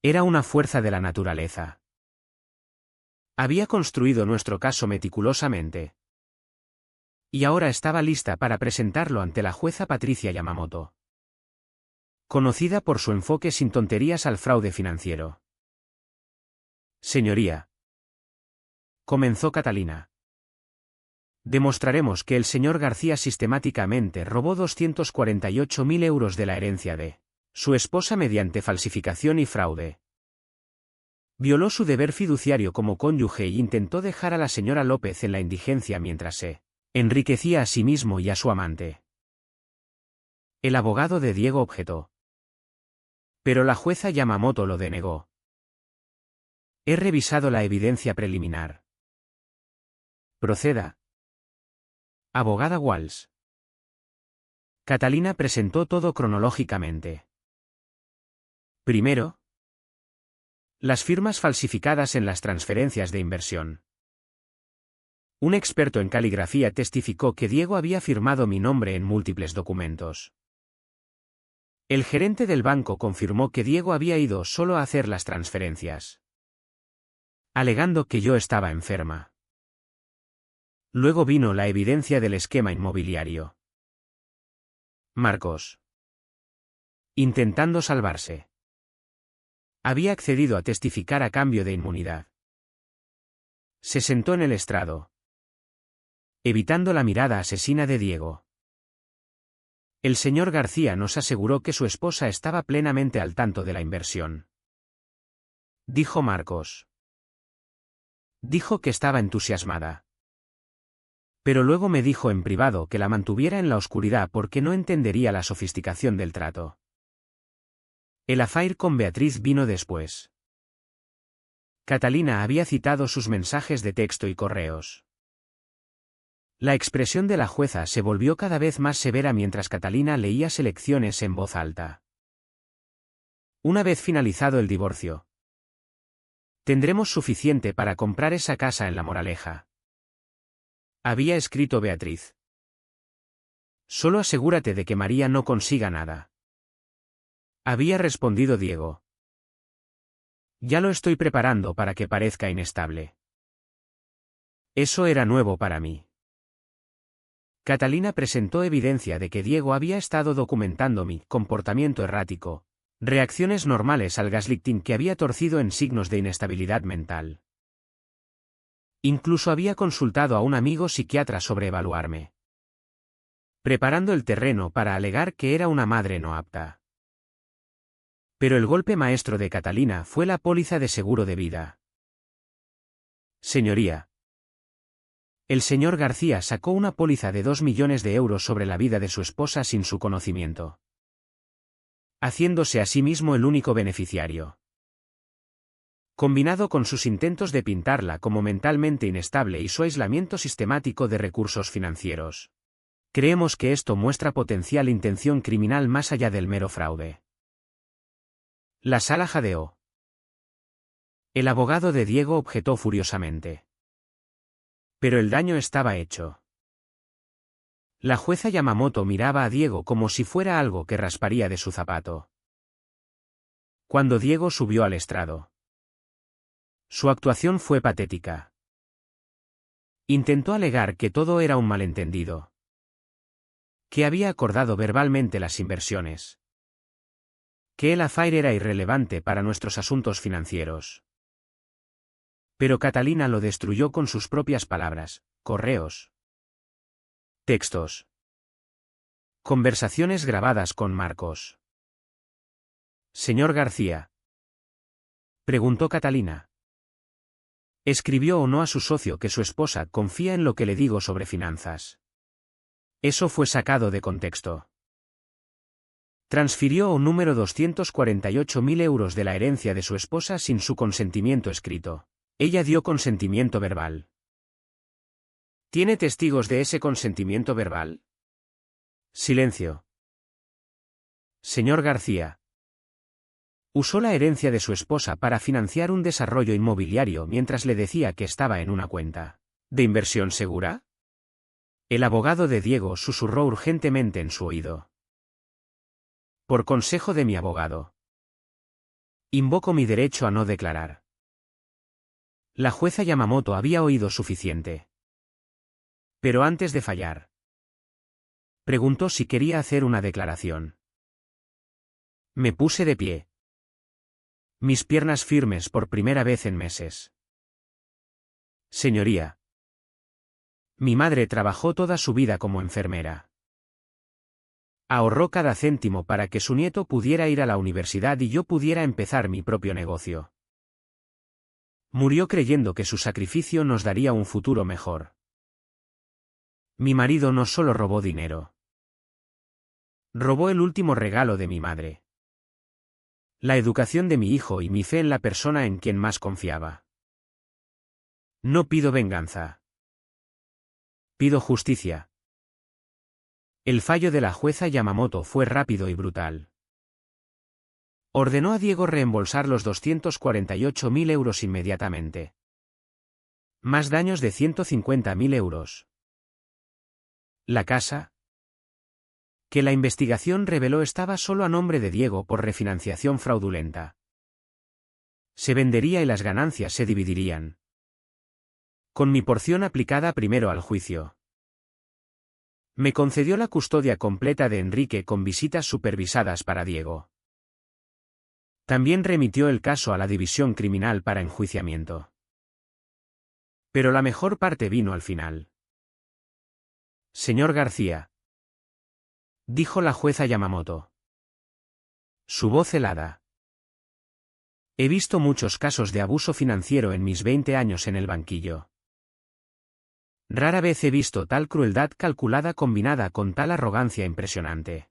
era una fuerza de la naturaleza. Había construido nuestro caso meticulosamente. Y ahora estaba lista para presentarlo ante la jueza Patricia Yamamoto, conocida por su enfoque sin tonterías al fraude financiero. Señoría, comenzó Catalina. Demostraremos que el señor García sistemáticamente robó 248.000 euros de la herencia de su esposa mediante falsificación y fraude. Violó su deber fiduciario como cónyuge y intentó dejar a la señora López en la indigencia mientras se enriquecía a sí mismo y a su amante. El abogado de Diego objetó. Pero la jueza Yamamoto lo denegó. He revisado la evidencia preliminar. proceda. Abogada Walsh. Catalina presentó todo cronológicamente. Primero, las firmas falsificadas en las transferencias de inversión. Un experto en caligrafía testificó que Diego había firmado mi nombre en múltiples documentos. El gerente del banco confirmó que Diego había ido solo a hacer las transferencias, alegando que yo estaba enferma. Luego vino la evidencia del esquema inmobiliario. Marcos, intentando salvarse, había accedido a testificar a cambio de inmunidad. Se sentó en el estrado, evitando la mirada asesina de Diego. El señor García nos aseguró que su esposa estaba plenamente al tanto de la inversión, dijo Marcos. Dijo que estaba entusiasmada. Pero luego me dijo en privado que la mantuviera en la oscuridad porque no entendería la sofisticación del trato. El affair con Beatriz vino después. Catalina había citado sus mensajes de texto y correos. La expresión de la jueza se volvió cada vez más severa mientras Catalina leía selecciones en voz alta. Una vez finalizado el divorcio, tendremos suficiente para comprar esa casa en La Moraleja. Había escrito Beatriz. Solo asegúrate de que María no consiga nada. Había respondido Diego. Ya lo estoy preparando para que parezca inestable. Eso era nuevo para mí. Catalina presentó evidencia de que Diego había estado documentando mi comportamiento errático, reacciones normales al gaslighting que había torcido en signos de inestabilidad mental. Incluso había consultado a un amigo psiquiatra sobre evaluarme, preparando el terreno para alegar que era una madre no apta. Pero el golpe maestro de Catalina fue la póliza de seguro de vida. Señoría, el señor García sacó una póliza de 2 millones de euros sobre la vida de su esposa sin su conocimiento, haciéndose a sí mismo el único beneficiario. Combinado con sus intentos de pintarla como mentalmente inestable y su aislamiento sistemático de recursos financieros, creemos que esto muestra potencial intención criminal más allá del mero fraude. La sala jadeó. El abogado de Diego objetó furiosamente. Pero el daño estaba hecho. La jueza Yamamoto miraba a Diego como si fuera algo que rasparía de su zapato. Cuando Diego subió al estrado, su actuación fue patética. Intentó alegar que todo era un malentendido, que había acordado verbalmente las inversiones, que el affair era irrelevante para nuestros asuntos financieros. Pero Catalina lo destruyó con sus propias palabras, correos, textos, conversaciones grabadas con Marcos. Señor García, preguntó Catalina, ¿escribió o no a su socio que su esposa confía en lo que le digo sobre finanzas? Eso fue sacado de contexto. Transfirió un número 248.000 euros de la herencia de su esposa sin su consentimiento escrito. Ella dio consentimiento verbal. ¿Tiene testigos de ese consentimiento verbal? Silencio. Señor García. Usó la herencia de su esposa para financiar un desarrollo inmobiliario mientras le decía que estaba en una cuenta de inversión segura. El abogado de Diego susurró urgentemente en su oído. Por consejo de mi abogado. Invoco mi derecho a no declarar. La jueza Yamamoto había oído suficiente. Pero antes de fallar, preguntó si quería hacer una declaración. Me puse de pie. Mis piernas firmes por primera vez en meses. Señoría. Mi madre trabajó toda su vida como enfermera. Ahorró cada céntimo para que su nieto pudiera ir a la universidad y yo pudiera empezar mi propio negocio. Murió creyendo que su sacrificio nos daría un futuro mejor. Mi marido no solo robó dinero. Robó el último regalo de mi madre. La educación de mi hijo y mi fe en la persona en quien más confiaba. No pido venganza. Pido justicia. El fallo de la jueza Yamamoto fue rápido y brutal. Ordenó a Diego reembolsar los 248.000 euros inmediatamente. Más daños de 150.000 euros. La casa, que la investigación reveló estaba solo a nombre de Diego por refinanciación fraudulenta. Se vendería y las ganancias se dividirían. Con mi porción aplicada primero al juicio. Me concedió la custodia completa de Enrique con visitas supervisadas para Diego. También remitió el caso a la división criminal para enjuiciamiento. Pero la mejor parte vino al final. Señor García, dijo la jueza Yamamoto. Su voz helada. He visto muchos casos de abuso financiero en mis 20 años en el banquillo. Rara vez he visto tal crueldad calculada combinada con tal arrogancia impresionante.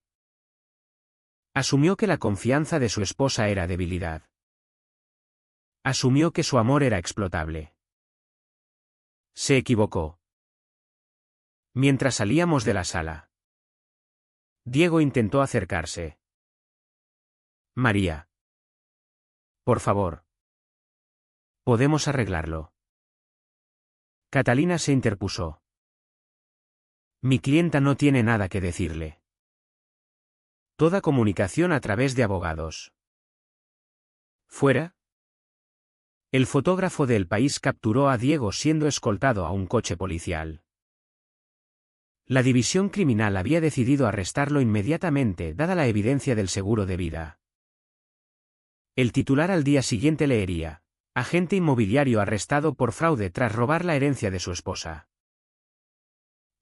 Asumió que la confianza de su esposa era debilidad. Asumió que su amor era explotable. Se equivocó. Mientras salíamos de la sala, Diego intentó acercarse. María. Por favor. Podemos arreglarlo. Catalina se interpuso. Mi clienta no tiene nada que decirle. Toda comunicación a través de abogados. ¿Fuera? El fotógrafo de El País capturó a Diego siendo escoltado a un coche policial. La división criminal había decidido arrestarlo inmediatamente dada la evidencia del seguro de vida. El titular al día siguiente leería: agente inmobiliario arrestado por fraude tras robar la herencia de su esposa.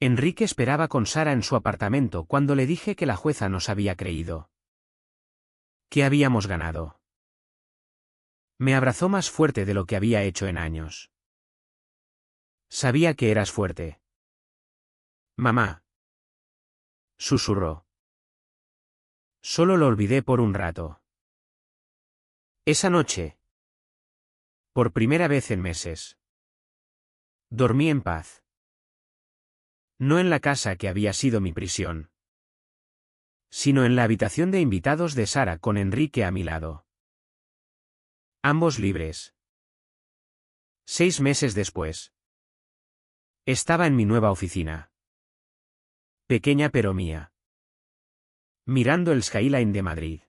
Enrique esperaba con Sara en su apartamento cuando le dije que la jueza nos había creído. ¿Qué habíamos ganado? Me abrazó más fuerte de lo que había hecho en años. Sabía que eras fuerte. Mamá. Susurró. Solo lo olvidé por un rato. Esa noche. Por primera vez en meses. Dormí en paz. No en la casa que había sido mi prisión, sino en la habitación de invitados de Sara con Enrique a mi lado. Ambos libres. 6 meses después. Estaba en mi nueva oficina. Pequeña pero mía. Mirando el skyline de Madrid.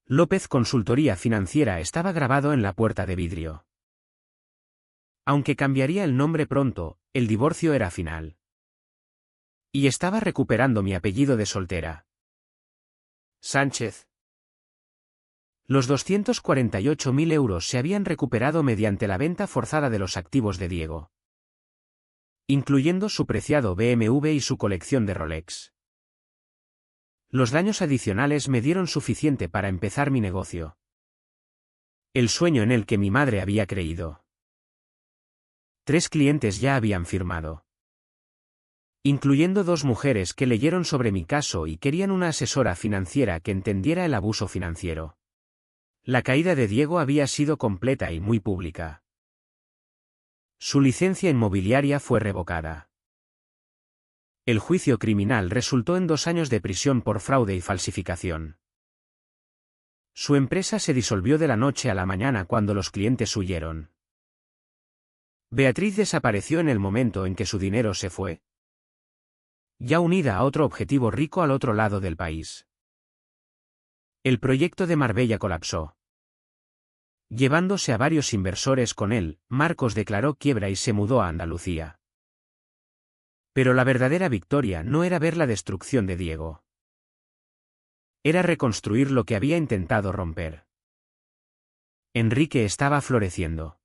López Consultoría Financiera estaba grabado en la puerta de vidrio. Aunque cambiaría el nombre pronto, el divorcio era final. Y estaba recuperando mi apellido de soltera. Sánchez. Los 248.000 euros se habían recuperado mediante la venta forzada de los activos de Diego, incluyendo su preciado BMW y su colección de Rolex. Los daños adicionales me dieron suficiente para empezar mi negocio. El sueño en el que mi madre había creído. 3 clientes ya habían firmado, incluyendo 2 mujeres que leyeron sobre mi caso y querían una asesora financiera que entendiera el abuso financiero. La caída de Diego había sido completa y muy pública. Su licencia inmobiliaria fue revocada. El juicio criminal resultó en 2 años de prisión por fraude y falsificación. Su empresa se disolvió de la noche a la mañana cuando los clientes huyeron. Beatriz desapareció en el momento en que su dinero se fue, ya unida a otro objetivo rico al otro lado del país. El proyecto de Marbella colapsó. Llevándose a varios inversores con él, Marcos declaró quiebra y se mudó a Andalucía. Pero la verdadera victoria no era ver la destrucción de Diego. Era reconstruir lo que había intentado romper. Enrique estaba floreciendo.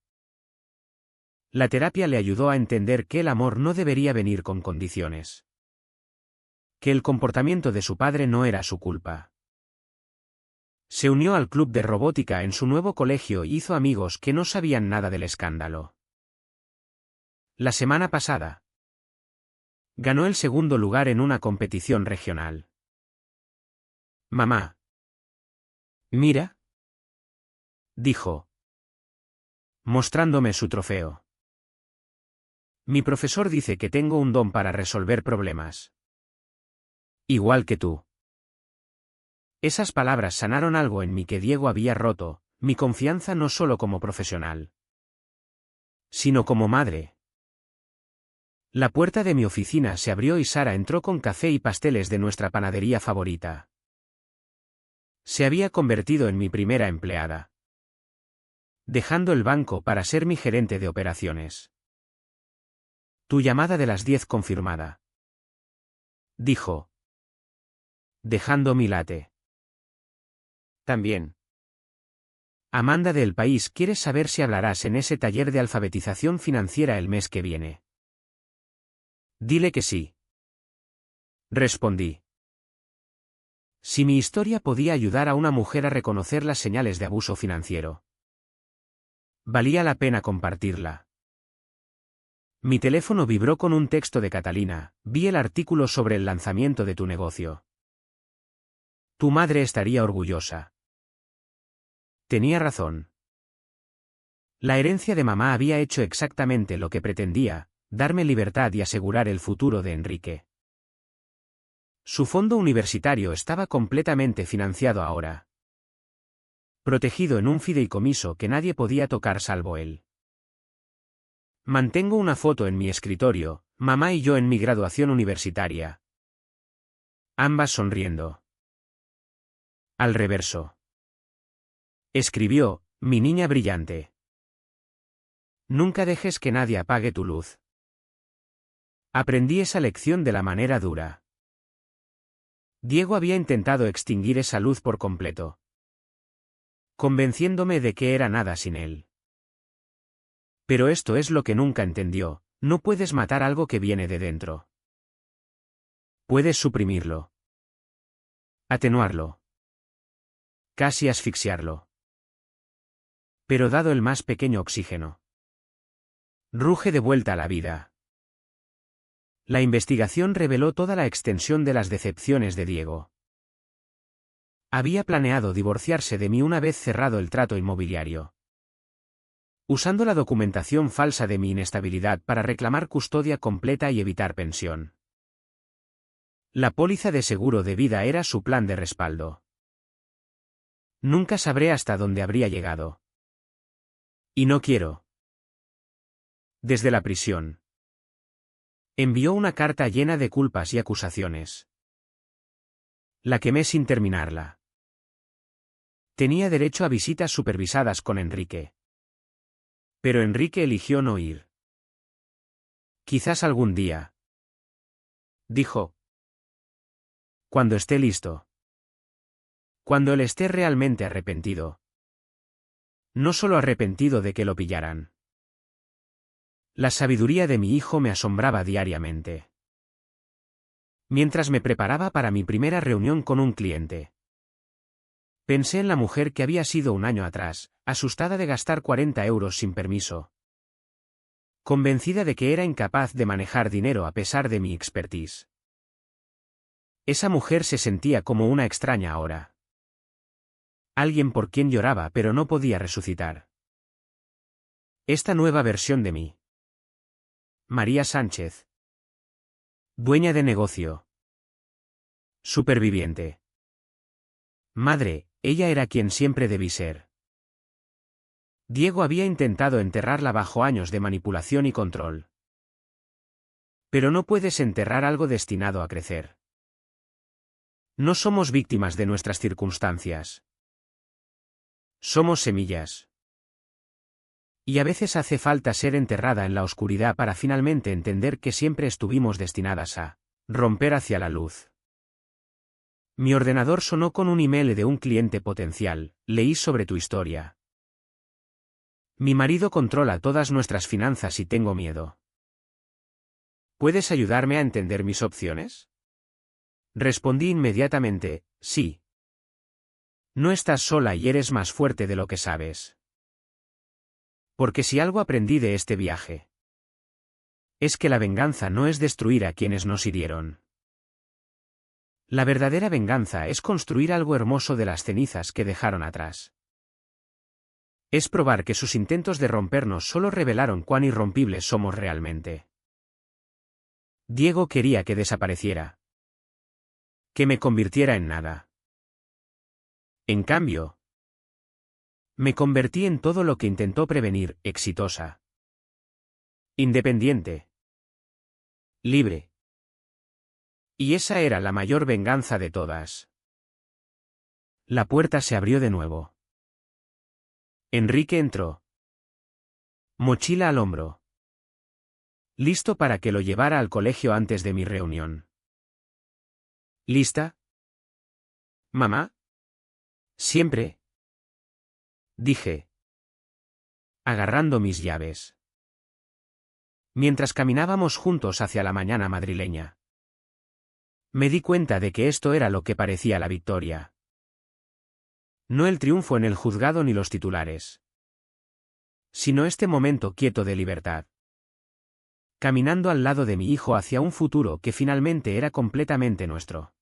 La terapia le ayudó a entender que el amor no debería venir con condiciones. Que el comportamiento de su padre no era su culpa. Se unió al club de robótica en su nuevo colegio y hizo amigos que no sabían nada del escándalo. La semana pasada, ganó el segundo lugar en una competición regional. Mamá. Mira, dijo, mostrándome su trofeo. Mi profesor dice que tengo un don para resolver problemas. Igual que tú. Esas palabras sanaron algo en mí que Diego había roto, mi confianza no solo como profesional, sino como madre. La puerta de mi oficina se abrió y Sara entró con café y pasteles de nuestra panadería favorita. Se había convertido en mi primera empleada, dejando el banco para ser mi gerente de operaciones. Tu llamada de las 10 confirmada, dijo, dejando mi latte. También. Amanda de El País quiere saber si hablarás en ese taller de alfabetización financiera el mes que viene. Dile que sí. Respondí. Si mi historia podía ayudar a una mujer a reconocer las señales de abuso financiero, valía la pena compartirla. Mi teléfono vibró con un texto de Catalina, vi el artículo sobre el lanzamiento de tu negocio. Tu madre estaría orgullosa. Tenía razón. La herencia de mamá había hecho exactamente lo que pretendía, darme libertad y asegurar el futuro de Enrique. Su fondo universitario estaba completamente financiado ahora, protegido en un fideicomiso que nadie podía tocar salvo él. Mantengo una foto en mi escritorio, mamá y yo en mi graduación universitaria. Ambas sonriendo. Al reverso. Escribió, mi niña brillante. Nunca dejes que nadie apague tu luz. Aprendí esa lección de la manera dura. Diego había intentado extinguir esa luz por completo, convenciéndome de que era nada sin él. Pero esto es lo que nunca entendió, no puedes matar algo que viene de dentro. Puedes suprimirlo. Atenuarlo. Casi asfixiarlo. Pero dado el más pequeño oxígeno, ruge de vuelta a la vida. La investigación reveló toda la extensión de las decepciones de Diego. Había planeado divorciarse de mí una vez cerrado el trato inmobiliario, usando la documentación falsa de mi inestabilidad para reclamar custodia completa y evitar pensión. La póliza de seguro de vida era su plan de respaldo. Nunca sabré hasta dónde habría llegado. Y no quiero. Desde la prisión. Envió una carta llena de culpas y acusaciones. La quemé sin terminarla. Tenía derecho a visitas supervisadas con Enrique. Pero Enrique eligió no ir. Quizás algún día, dijo. Cuando esté listo. Cuando él esté realmente arrepentido. No solo arrepentido de que lo pillaran. La sabiduría de mi hijo me asombraba diariamente. Mientras me preparaba para mi primera reunión con un cliente, pensé en la mujer que había sido un año atrás, asustada de gastar 40 euros sin permiso, convencida de que era incapaz de manejar dinero a pesar de mi expertise. Esa mujer se sentía como una extraña ahora. Alguien por quien lloraba pero no podía resucitar. Esta nueva versión de mí María Sánchez. Dueña de negocio. Superviviente. Madre, ella era quien siempre debí ser. Diego había intentado enterrarla bajo años de manipulación y control. Pero no puedes enterrar algo destinado a crecer. No somos víctimas de nuestras circunstancias. Somos semillas. Y a veces hace falta ser enterrada en la oscuridad para finalmente entender que siempre estuvimos destinadas a romper hacia la luz. Mi ordenador sonó con un email de un cliente potencial. Leí sobre tu historia. Mi marido controla todas nuestras finanzas y tengo miedo. ¿Puedes ayudarme a entender mis opciones? Respondí inmediatamente, sí. No estás sola y eres más fuerte de lo que sabes. Porque si algo aprendí de este viaje, es que la venganza no es destruir a quienes nos hirieron. La verdadera venganza es construir algo hermoso de las cenizas que dejaron atrás. Es probar que sus intentos de rompernos solo revelaron cuán irrompibles somos realmente. Diego quería que desapareciera. Que me convirtiera en nada. En cambio, me convertí en todo lo que intentó prevenir, exitosa. Independiente. Libre. Y esa era la mayor venganza de todas. La puerta se abrió de nuevo. Enrique entró. Mochila al hombro. Listo para que lo llevara al colegio antes de mi reunión. ¿Lista? ¿Mamá? Siempre. Dije. Agarrando mis llaves. Mientras caminábamos juntos hacia la mañana madrileña. Me di cuenta de que esto era lo que parecía la victoria. No el triunfo en el juzgado ni los titulares. Sino este momento quieto de libertad. Caminando al lado de mi hijo hacia un futuro que finalmente era completamente nuestro.